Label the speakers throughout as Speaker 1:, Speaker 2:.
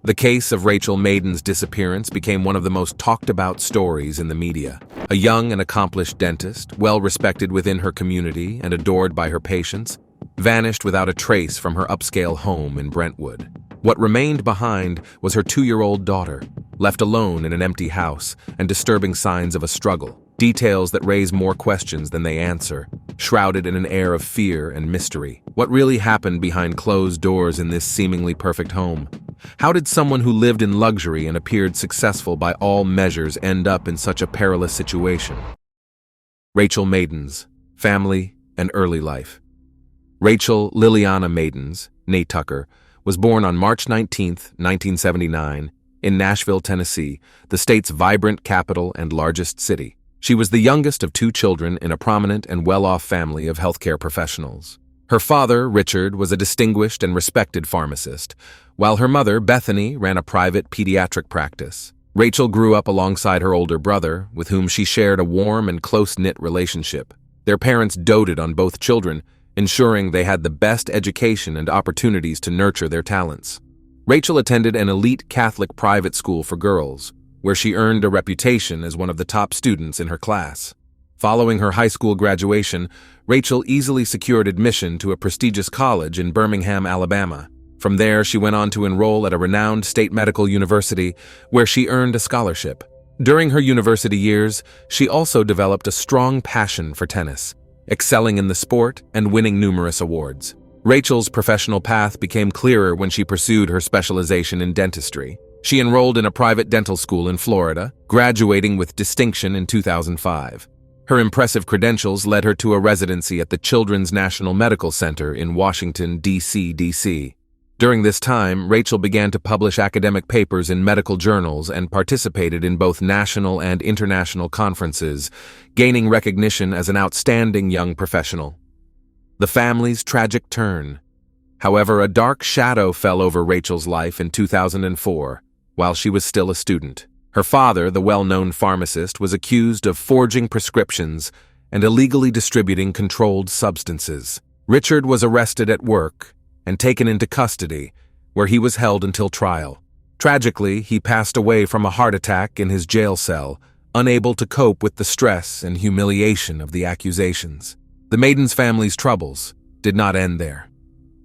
Speaker 1: The case of Rachel Maiden's disappearance became one of the most talked-about stories in the media. A young and accomplished dentist, well-respected within her community and adored by her patients, vanished without a trace from her upscale home in Brentwood. What remained behind was her 2-year-old daughter, left alone in an empty house and disturbing signs of a struggle. Details that raise more questions than they answer, shrouded in an air of fear and mystery. What really happened behind closed doors in this seemingly perfect home? How did someone who lived in luxury and appeared successful by all measures end up in such a perilous situation? Rachel Maiden's family and early life. Rachel Liliana Maidens, née Tucker, was born on March 19, 1979, in Nashville, Tennessee, the state's vibrant capital and largest city. She was the youngest of 2 children in a prominent and well-off family of healthcare professionals. Her father, Richard, was a distinguished and respected pharmacist, while her mother, Bethany, ran a private pediatric practice. Rachel grew up alongside her older brother, with whom she shared a warm and close-knit relationship. Their parents doted on both children, ensuring they had the best education and opportunities to nurture their talents. Rachel attended an elite Catholic private school for girls, where she earned a reputation as one of the top students in her class. Following her high school graduation, Rachel easily secured admission to a prestigious college in Birmingham, Alabama. From there, she went on to enroll at a renowned state medical university, where she earned a scholarship. During her university years, she also developed a strong passion for tennis, excelling in the sport and winning numerous awards. Rachel's professional path became clearer when she pursued her specialization in dentistry. She enrolled in a private dental school in Florida, graduating with distinction in 2005. Her impressive credentials led her to a residency at the Children's National Medical Center in Washington, D.C. During this time, Rachel began to publish academic papers in medical journals and participated in both national and international conferences, gaining recognition as an outstanding young professional. The family's tragic turn. However, a dark shadow fell over Rachel's life in 2004, while she was still a student. Her father, the well-known pharmacist, was accused of forging prescriptions and illegally distributing controlled substances. Richard was arrested at work and taken into custody, where he was held until trial. Tragically, he passed away from a heart attack in his jail cell, unable to cope with the stress and humiliation of the accusations. The Maidens family's troubles did not end there.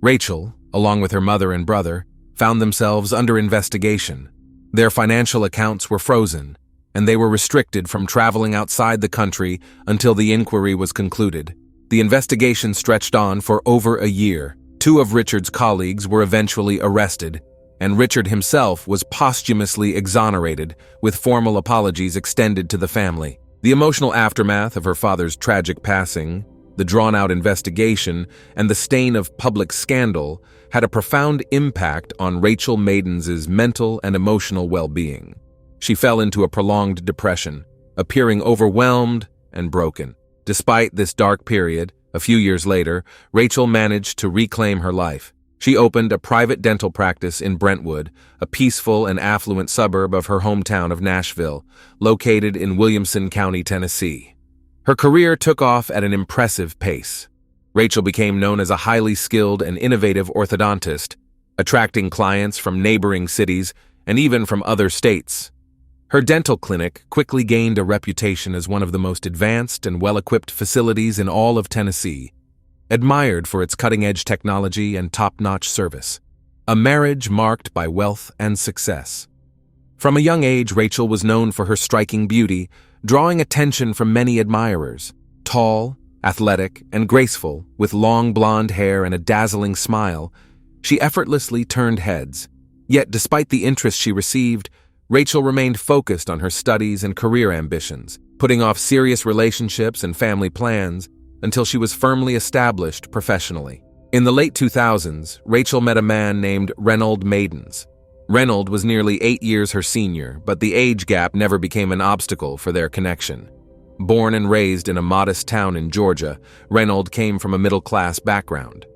Speaker 1: Rachel, along with her mother and brother, found themselves under investigation. Their financial accounts were frozen, and they were restricted from traveling outside the country until the inquiry was concluded. The investigation stretched on for over a year. 2 of Richard's colleagues were eventually arrested, and Richard himself was posthumously exonerated, with formal apologies extended to the family. The emotional aftermath of her father's tragic passing, the drawn-out investigation, and the stain of public scandal had a profound impact on Rachel Maidens' mental and emotional well-being. She fell into a prolonged depression, appearing overwhelmed and broken. Despite this dark period, a few years later, Rachel managed to reclaim her life. She opened a private dental practice in Brentwood, a peaceful and affluent suburb of her hometown of Nashville, located in Williamson County, Tennessee. Her career took off at an impressive pace. Rachel became known as a highly skilled and innovative orthodontist, attracting clients from neighboring cities and even from other states. Her dental clinic quickly gained a reputation as one of the most advanced and well-equipped facilities in all of Tennessee, admired for its cutting-edge technology and top-notch service. A marriage marked by wealth and success. From a young age, Rachel was known for her striking beauty, drawing attention from many admirers. Tall, athletic, and graceful, with long blonde hair and a dazzling smile, she effortlessly turned heads. Yet, despite the interest she received, Rachel remained focused on her studies and career ambitions, putting off serious relationships and family plans until she was firmly established professionally. In the late 2000s, Rachel met a man named Reynold Maidens. Reynold was nearly 8 years her senior, but the age gap never became an obstacle for their connection. Born and raised in a modest town in Georgia, Reynold came from a middle-class background.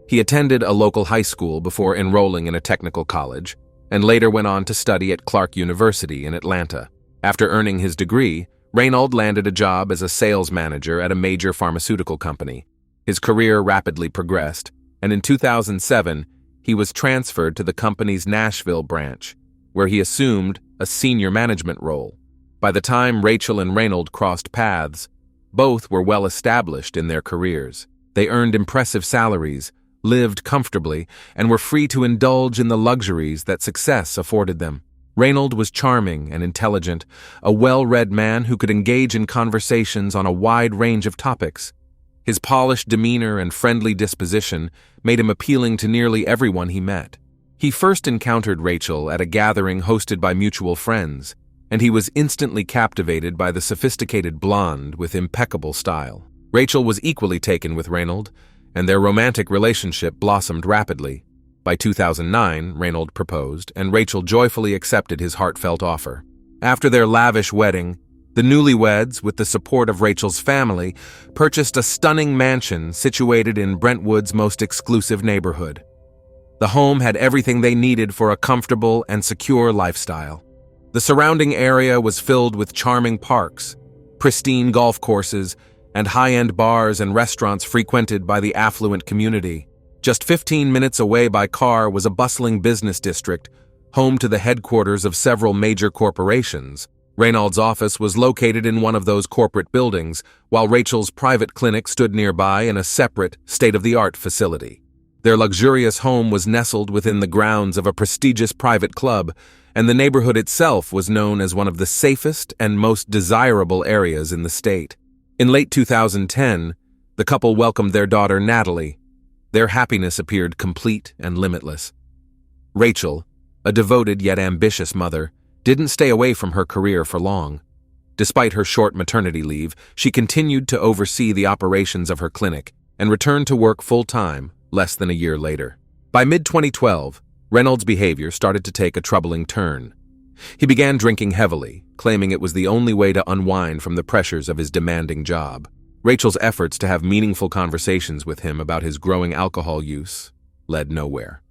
Speaker 1: He attended a local high school before enrolling in a technical college, and later went on to study at Clark University in Atlanta. After earning his degree, Reynold landed a job as a sales manager at a major pharmaceutical company. His career rapidly progressed, and in 2007, he was transferred to the company's Nashville branch, where he assumed a senior management role. By the time Rachel and Reynold crossed paths, both were well established in their careers. They earned impressive salaries, lived comfortably, and were free to indulge in the luxuries that success afforded them. Reynold was charming and intelligent, a well-read man who could engage in conversations on a wide range of topics. His polished demeanor and friendly disposition made him appealing to nearly everyone he met. He first encountered Rachel at a gathering hosted by mutual friends, and he was instantly captivated by the sophisticated blonde with impeccable style. Rachel was equally taken with Reynold, and their romantic relationship blossomed rapidly. By 2009, Reynold proposed, and Rachel joyfully accepted his heartfelt offer. After their lavish wedding, the newlyweds, with the support of Rachel's family, purchased a stunning mansion situated in Brentwood's most exclusive neighborhood. The home had everything they needed for a comfortable and secure lifestyle. The surrounding area was filled with charming parks, pristine golf courses, and high-end bars and restaurants frequented by the affluent community. Just 15 minutes away by car was a bustling business district, home to the headquarters of several major corporations. Reynold's office was located in one of those corporate buildings, while Rachel's private clinic stood nearby in a separate, state-of-the-art facility. Their luxurious home was nestled within the grounds of a prestigious private club, and the neighborhood itself was known as one of the safest and most desirable areas in the state. In late 2010, the couple welcomed their daughter Natalie. Their happiness appeared complete and limitless. Rachel, a devoted yet ambitious mother, didn't stay away from her career for long. Despite her short maternity leave, she continued to oversee the operations of her clinic and returned to work full-time less than a year later. By mid-2012, Reynold's behavior started to take a troubling turn. He began drinking heavily, claiming it was the only way to unwind from the pressures of his demanding job. Rachel's efforts to have meaningful conversations with him about his growing alcohol use led nowhere.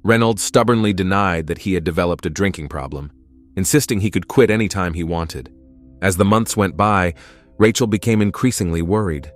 Speaker 1: Reynold stubbornly denied that he had developed a drinking problem, insisting he could quit anytime he wanted. As the months went by, Rachel became increasingly worried.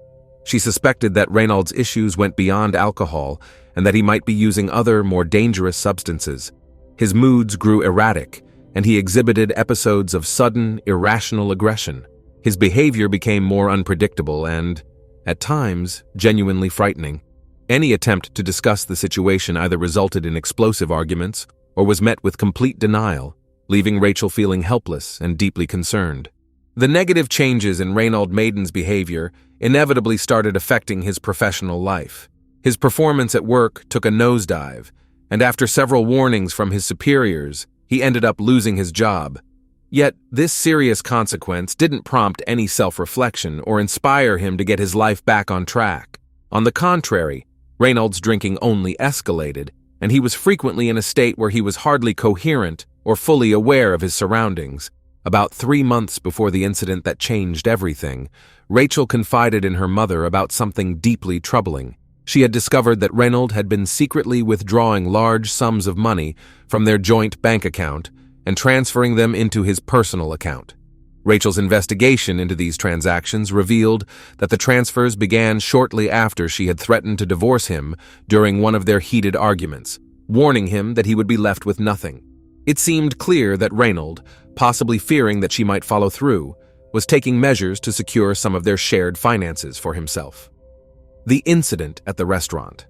Speaker 1: She suspected that Reynold's issues went beyond alcohol and that he might be using other, more dangerous substances. His moods grew erratic, and he exhibited episodes of sudden, irrational aggression. His behavior became more unpredictable and, at times, genuinely frightening. Any attempt to discuss the situation either resulted in explosive arguments or was met with complete denial, leaving Rachel feeling helpless and deeply concerned. The negative changes in Reynold Maiden's behavior inevitably started affecting his professional life. His performance at work took a nosedive, and after several warnings from his superiors, he ended up losing his job. Yet, this serious consequence didn't prompt any self-reflection or inspire him to get his life back on track. On the contrary, Reynold's drinking only escalated, and he was frequently in a state where he was hardly coherent or fully aware of his surroundings. About 3 months before the incident that changed everything, Rachel confided in her mother about something deeply troubling. She had discovered that Reynold had been secretly withdrawing large sums of money from their joint bank account and transferring them into his personal account. Rachel's investigation into these transactions revealed that the transfers began shortly after she had threatened to divorce him during one of their heated arguments, warning him that he would be left with nothing. It seemed clear that Reynold, possibly fearing that she might follow through, was taking measures to secure some of their shared finances for himself. The incident at the restaurant.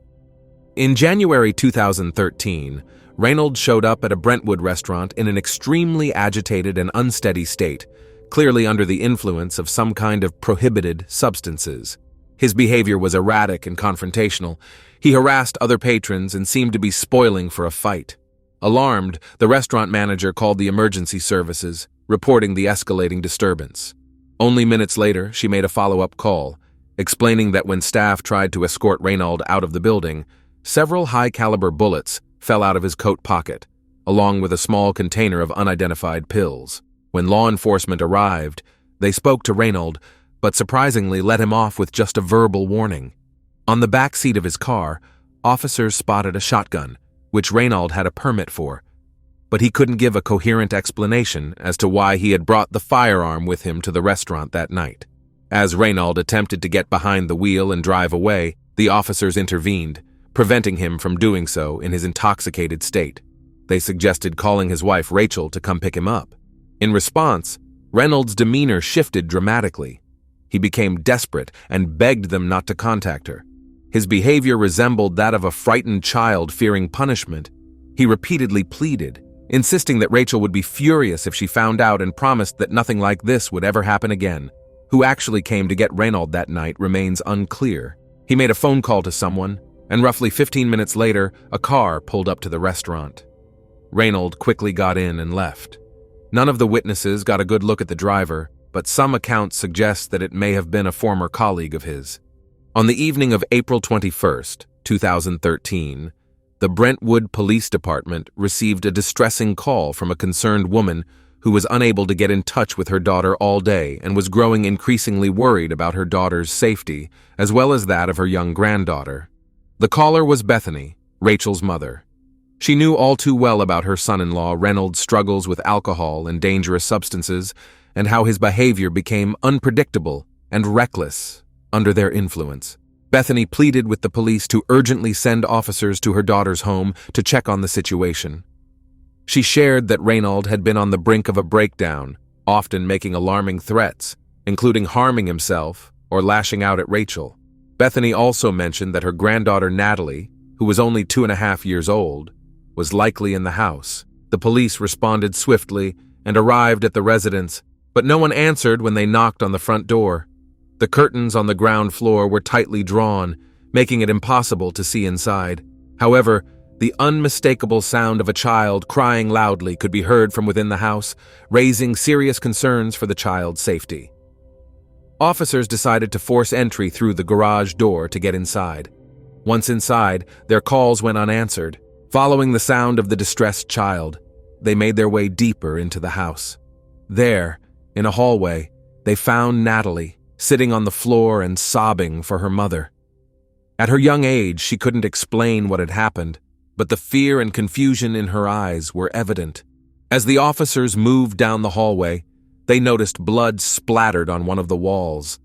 Speaker 1: In January 2013, Reynold showed up at a Brentwood restaurant in an extremely agitated and unsteady state, clearly under the influence of some kind of prohibited substances. His behavior was erratic and confrontational. He harassed other patrons and seemed to be spoiling for a fight. Alarmed, the restaurant manager called the emergency services, reporting the escalating disturbance. Only minutes later, she made a follow-up call, explaining that when staff tried to escort Reynold out of the building, several high-caliber bullets fell out of his coat pocket, along with a small container of unidentified pills. When law enforcement arrived, they spoke to Reynold, but surprisingly let him off with just a verbal warning. On the back seat of his car, officers spotted a shotgun, which Reynold had a permit for, but he couldn't give a coherent explanation as to why he had brought the firearm with him to the restaurant that night. As Reynold attempted to get behind the wheel and drive away, the officers intervened, preventing him from doing so in his intoxicated state. They suggested calling his wife Rachel to come pick him up. In response, Reynold's demeanor shifted dramatically. He became desperate and begged them not to contact her. His behavior resembled that of a frightened child fearing punishment. He repeatedly pleaded, insisting that Rachel would be furious if she found out, and promised that nothing like this would ever happen again. Who actually came to get Reynold that night remains unclear. He made a phone call to someone, and roughly 15 minutes later, a car pulled up to the restaurant. Reynold quickly got in and left. None of the witnesses got a good look at the driver, but some accounts suggest that it may have been a former colleague of his. On the evening of April 21st, 2013, the Brentwood Police Department received a distressing call from a concerned woman who was unable to get in touch with her daughter all day and was growing increasingly worried about her daughter's safety, as well as that of her young granddaughter. The caller was Bethany, Rachel's mother. She knew all too well about her son-in-law Reynold's struggles with alcohol and dangerous substances, and how his behavior became unpredictable and reckless under their influence. Bethany pleaded with the police to urgently send officers to her daughter's home to check on the situation. She shared that Reynold had been on the brink of a breakdown, often making alarming threats, including harming himself or lashing out at Rachel. Bethany also mentioned that her granddaughter Natalie, who was only 2.5 years old, was likely in the house. The police responded swiftly and arrived at the residence, but no one answered when they knocked on the front door. The curtains on the ground floor were tightly drawn, making it impossible to see inside. However, the unmistakable sound of a child crying loudly could be heard from within the house, raising serious concerns for the child's safety. Officers decided to force entry through the garage door to get inside. Once inside, their calls went unanswered. Following the sound of the distressed child, they made their way deeper into the house. There, in a hallway, they found Natalie, sitting on the floor and sobbing for her mother. At her young age, she couldn't explain what had happened, but the fear and confusion in her eyes were evident. As the officers moved down the hallway, they noticed blood splattered on one of the walls.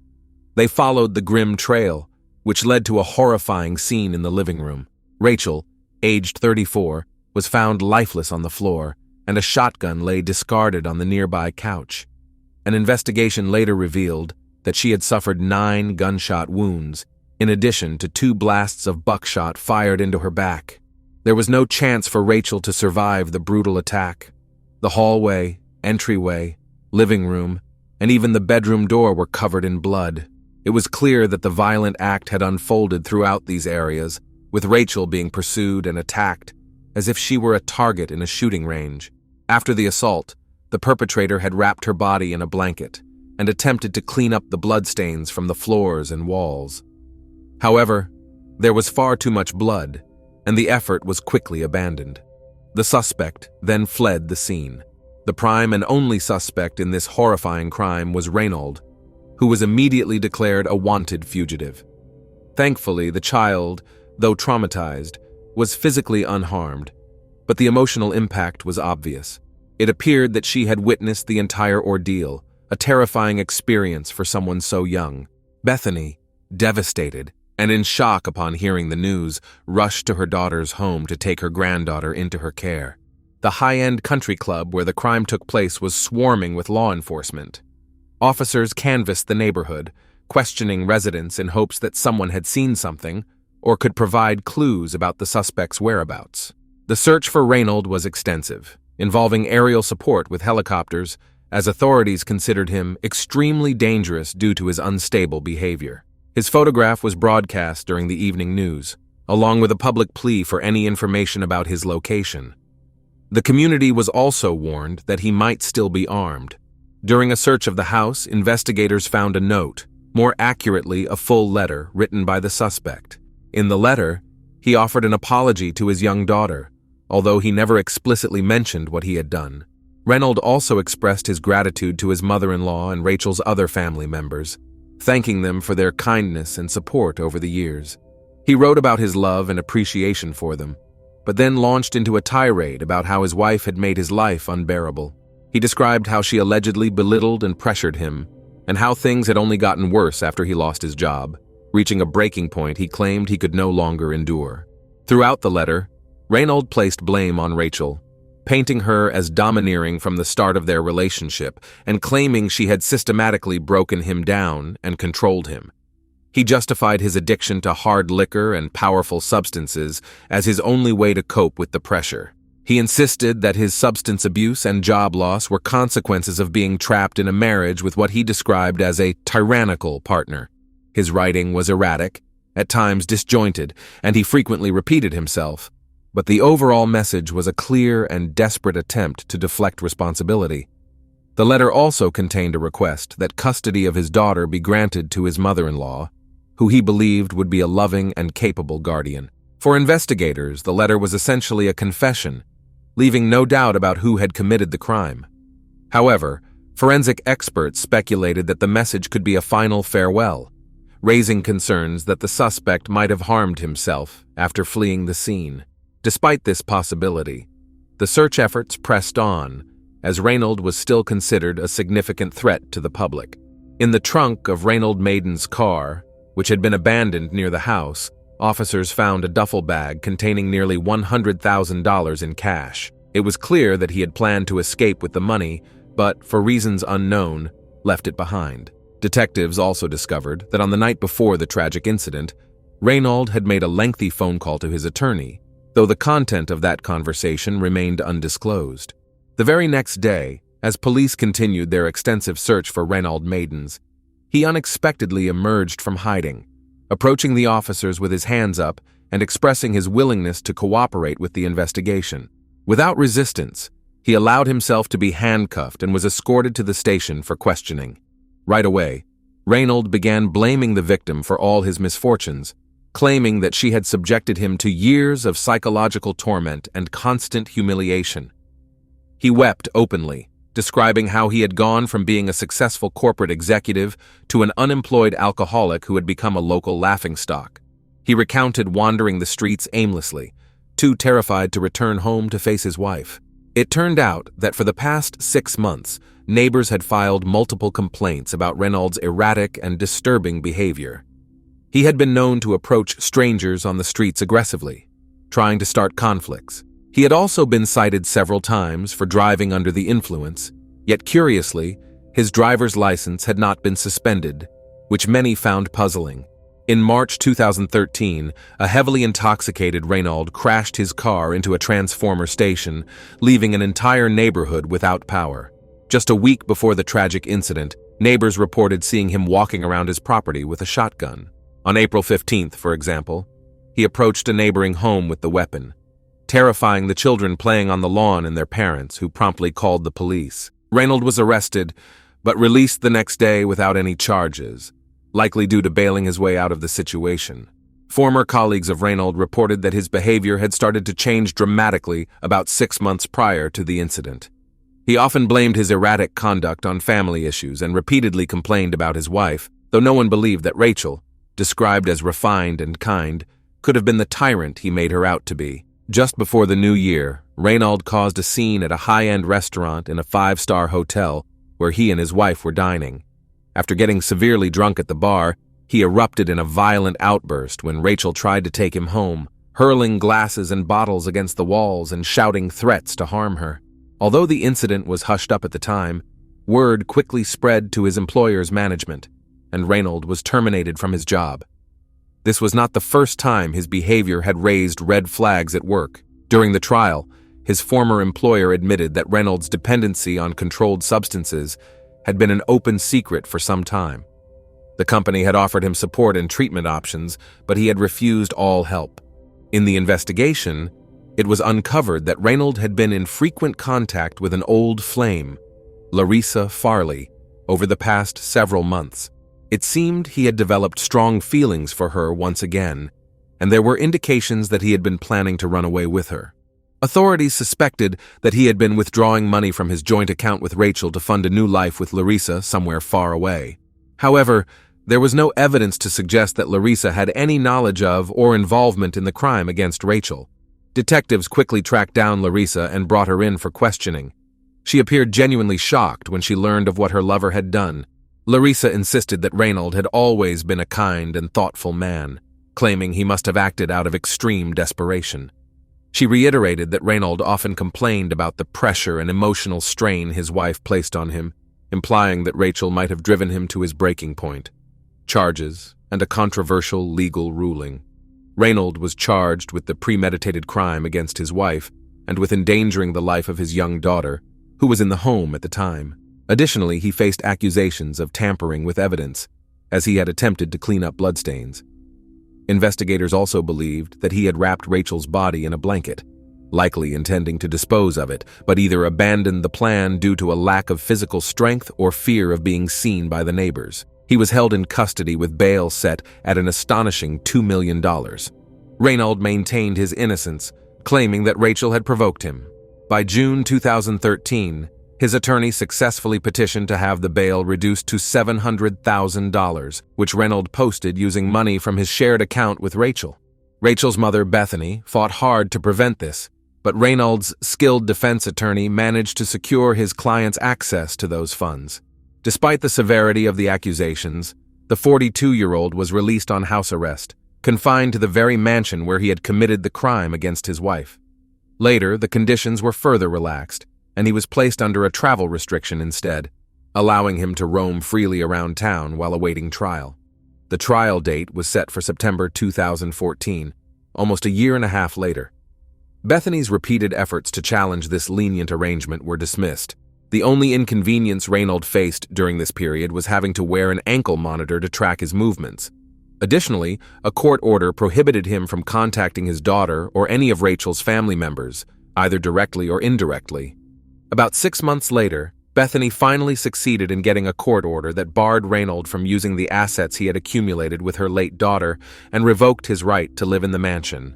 Speaker 1: They followed the grim trail, which led to a horrifying scene in the living room. Rachel, aged 34, was found lifeless on the floor, and a shotgun lay discarded on the nearby couch. An investigation later revealed that she had suffered 9 gunshot wounds, in addition to 2 blasts of buckshot fired into her back. There was no chance for Rachel to survive the brutal attack. The hallway, entryway, living room, and even the bedroom door were covered in blood. It was clear that the violent act had unfolded throughout these areas, with Rachel being pursued and attacked as if she were a target in a shooting range. After the assault, the perpetrator had wrapped her body in a blanket and attempted to clean up the bloodstains from the floors and walls. However, there was far too much blood, and the effort was quickly abandoned. The suspect then fled the scene. The prime and only suspect in this horrifying crime was Reynold, who was immediately declared a wanted fugitive. Thankfully, the child, though traumatized, was physically unharmed, but the emotional impact was obvious. It appeared that she had witnessed the entire ordeal, a terrifying experience for someone so young. Bethany, devastated and in shock upon hearing the news, rushed to her daughter's home to take her granddaughter into her care. The high-end country club where the crime took place was swarming with law enforcement. Officers canvassed the neighborhood, questioning residents in hopes that someone had seen something or could provide clues about the suspect's whereabouts. The search for Reynold was extensive, involving aerial support with helicopters, as authorities considered him extremely dangerous due to his unstable behavior. His photograph was broadcast during the evening news, along with a public plea for any information about his location. The community was also warned that he might still be armed. During a search of the house, investigators found a note, more accurately a full letter written by the suspect. In the letter, he offered an apology to his young daughter, although he never explicitly mentioned what he had done. Reynold also expressed his gratitude to his mother-in-law and Rachel's other family members, thanking them for their kindness and support over the years. He wrote about his love and appreciation for them, but then launched into a tirade about how his wife had made his life unbearable. He described how she allegedly belittled and pressured him, and how things had only gotten worse after he lost his job, reaching a breaking point he claimed he could no longer endure. Throughout the letter, Reynold placed blame on Rachel, painting her as domineering from the start of their relationship and claiming she had systematically broken him down and controlled him. He justified his addiction to hard liquor and powerful substances as his only way to cope with the pressure. He insisted that his substance abuse and job loss were consequences of being trapped in a marriage with what he described as a tyrannical partner. His writing was erratic, at times disjointed, and he frequently repeated himself. But the overall message was a clear and desperate attempt to deflect responsibility. The letter also contained a request that custody of his daughter be granted to his mother-in-law, who he believed would be a loving and capable guardian. For investigators, the letter was essentially a confession, leaving no doubt about who had committed the crime. However, forensic experts speculated that the message could be a final farewell, raising concerns that the suspect might have harmed himself after fleeing the scene. Despite this possibility, the search efforts pressed on, as Reynold was still considered a significant threat to the public. In the trunk of Reynold Maiden's car, which had been abandoned near the house, officers found a duffel bag containing nearly $100,000 in cash. It was clear that he had planned to escape with the money, but, for reasons unknown, left it behind. Detectives also discovered that on the night before the tragic incident, Reynold had made a lengthy phone call to his attorney, though the content of that conversation remained undisclosed. The very next day, as police continued their extensive search for Reynold Maidens, he unexpectedly emerged from hiding, approaching the officers with his hands up and expressing his willingness to cooperate with the investigation. Without resistance, he allowed himself to be handcuffed and was escorted to the station for questioning. Right away, Reynold began blaming the victim for all his misfortunes, claiming that she had subjected him to years of psychological torment and constant humiliation. He wept openly, describing how he had gone from being a successful corporate executive to an unemployed alcoholic who had become a local laughingstock. He recounted wandering the streets aimlessly, too terrified to return home to face his wife. It turned out that for the past 6 months, neighbors had filed multiple complaints about Reynold's erratic and disturbing behavior. He had been known to approach strangers on the streets aggressively, trying to start conflicts. He had also been cited several times for driving under the influence, yet curiously, his driver's license had not been suspended, which many found puzzling. In March 2013, a heavily intoxicated Reynold crashed his car into a transformer station, leaving an entire neighborhood without power. Just a week before the tragic incident, neighbors reported seeing him walking around his property with a shotgun. On April 15th, for example, he approached a neighboring home with the weapon, terrifying the children playing on the lawn and their parents, who promptly called the police. Reynold was arrested, but released the next day without any charges, likely due to bailing his way out of the situation. Former colleagues of Reynold reported that his behavior had started to change dramatically about 6 months prior to the incident. He often blamed his erratic conduct on family issues and repeatedly complained about his wife, though no one believed that Rachel, described as refined and kind, could have been the tyrant he made her out to be. Just before the new year, Reynold caused a scene at a high-end restaurant in a 5-star hotel where he and his wife were dining. After getting severely drunk at the bar, he erupted in a violent outburst when Rachel tried to take him home, hurling glasses and bottles against the walls and shouting threats to harm her. Although the incident was hushed up at the time, word quickly spread to his employer's management, and Reynold was terminated from his job. This was not the first time his behavior had raised red flags at work. During the trial, his former employer admitted that Reynold's dependency on controlled substances had been an open secret for some time. The company had offered him support and treatment options, but he had refused all help. In the investigation, it was uncovered that Reynold had been in frequent contact with an old flame, Larissa Farley, over the past several months. It seemed he had developed strong feelings for her once again, and there were indications that he had been planning to run away with her. Authorities suspected that he had been withdrawing money from his joint account with Rachel to fund a new life with Larissa somewhere far away. However, there was no evidence to suggest that Larissa had any knowledge of or involvement in the crime against Rachel. Detectives quickly tracked down Larissa and brought her in for questioning. She appeared genuinely shocked when she learned of what her lover had done. Larissa insisted that Reynold had always been a kind and thoughtful man, claiming he must have acted out of extreme desperation. She reiterated that Reynold often complained about the pressure and emotional strain his wife placed on him, implying that Rachel might have driven him to his breaking point. Charges and a controversial legal ruling. Reynold was charged with the premeditated crime against his wife and with endangering the life of his young daughter, who was in the home at the time. Additionally, he faced accusations of tampering with evidence, as he had attempted to clean up bloodstains. Investigators also believed that he had wrapped Rachel's body in a blanket, likely intending to dispose of it, but either abandoned the plan due to a lack of physical strength or fear of being seen by the neighbors. He was held in custody with bail set at an astonishing $2 million. Reynold maintained his innocence, claiming that Rachel had provoked him. By June 2013, his attorney successfully petitioned to have the bail reduced to $700,000, which Reynold posted using money from his shared account with Rachel. Rachel's mother, Bethany, fought hard to prevent this, but Reynold's skilled defense attorney managed to secure his client's access to those funds. Despite the severity of the accusations, the 42-year-old was released on house arrest, confined to the very mansion where he had committed the crime against his wife. Later, the conditions were further relaxed, and he was placed under a travel restriction instead, allowing him to roam freely around town while awaiting trial. The trial date was set for September 2014, almost a year and a half later. Bethany's repeated efforts to challenge this lenient arrangement were dismissed. The only inconvenience Reynold faced during this period was having to wear an ankle monitor to track his movements. Additionally, a court order prohibited him from contacting his daughter or any of Rachel's family members, either directly or indirectly. About 6 months later, Bethany finally succeeded in getting a court order that barred Reynold from using the assets he had accumulated with her late daughter and revoked his right to live in the mansion.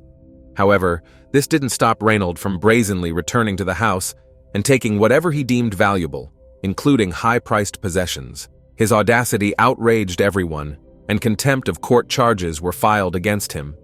Speaker 1: However, this didn't stop Reynold from brazenly returning to the house and taking whatever he deemed valuable, including high-priced possessions. His audacity outraged everyone, and contempt of court charges were filed against him.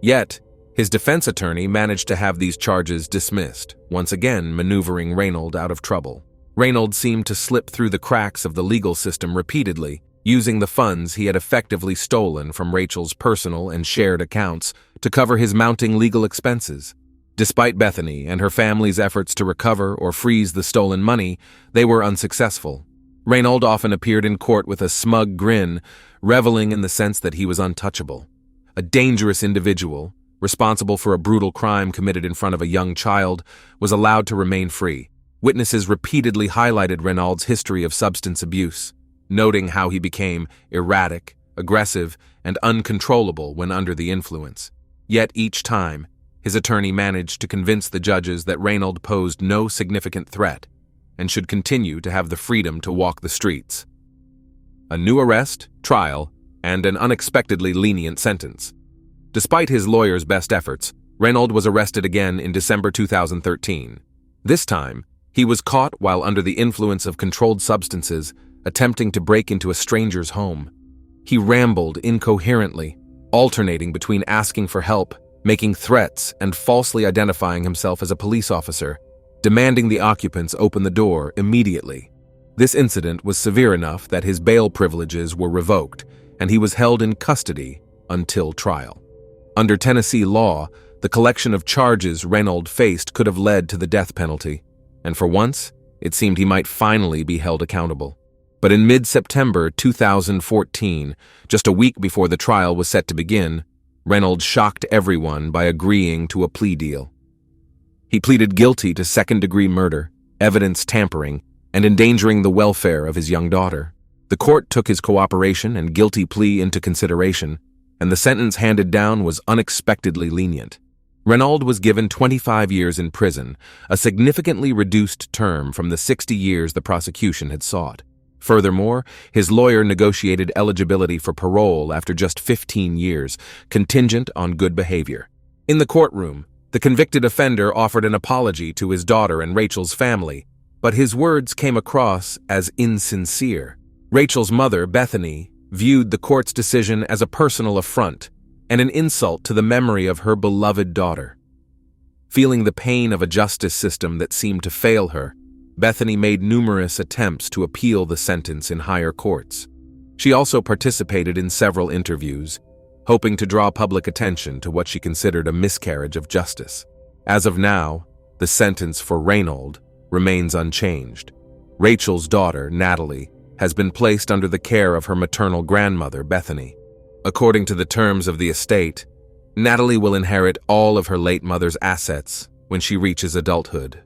Speaker 1: Yet, his defense attorney managed to have these charges dismissed, once again maneuvering Reynold out of trouble. Reynold seemed to slip through the cracks of the legal system repeatedly, using the funds he had effectively stolen from Rachel's personal and shared accounts to cover his mounting legal expenses. Despite Bethany and her family's efforts to recover or freeze the stolen money, they were unsuccessful. Reynold often appeared in court with a smug grin, reveling in the sense that he was untouchable. A dangerous individual, responsible for a brutal crime committed in front of a young child, was allowed to remain free. Witnesses repeatedly highlighted Reynold's history of substance abuse, noting how he became erratic, aggressive, and uncontrollable when under the influence. Yet each time, his attorney managed to convince the judges that Reynold posed no significant threat and should continue to have the freedom to walk the streets. A new arrest, trial, and an unexpectedly lenient sentence. Despite his lawyer's best efforts, Reynold was arrested again in December 2013. This time, he was caught while under the influence of controlled substances, attempting to break into a stranger's home. He rambled incoherently, alternating between asking for help, making threats, and falsely identifying himself as a police officer, demanding the occupants open the door immediately. This incident was severe enough that his bail privileges were revoked, and he was held in custody until trial. Under Tennessee law, the collection of charges Reynold faced could have led to the death penalty, and for once, it seemed he might finally be held accountable. But in mid-September 2014, just a week before the trial was set to begin, Reynold shocked everyone by agreeing to a plea deal. He pleaded guilty to second-degree murder, evidence tampering, and endangering the welfare of his young daughter. The court took his cooperation and guilty plea into consideration, and the sentence handed down was unexpectedly lenient. Reynold was given 25 years in prison, a significantly reduced term from the 60 years the prosecution had sought. Furthermore, his lawyer negotiated eligibility for parole after just 15 years, contingent on good behavior. In the courtroom, the convicted offender offered an apology to his daughter and Rachel's family, but his words came across as insincere. Rachel's mother, Bethany, viewed the court's decision as a personal affront and an insult to the memory of her beloved daughter. Feeling the pain of a justice system that seemed to fail her, Bethany made numerous attempts to appeal the sentence in higher courts. She also participated in several interviews, hoping to draw public attention to what she considered a miscarriage of justice. As of now, the sentence for Reynold remains unchanged. Rachel's daughter, Natalie, has been placed under the care of her maternal grandmother, Bethany. According to the terms of the estate, Natalie will inherit all of her late mother's assets when she reaches adulthood.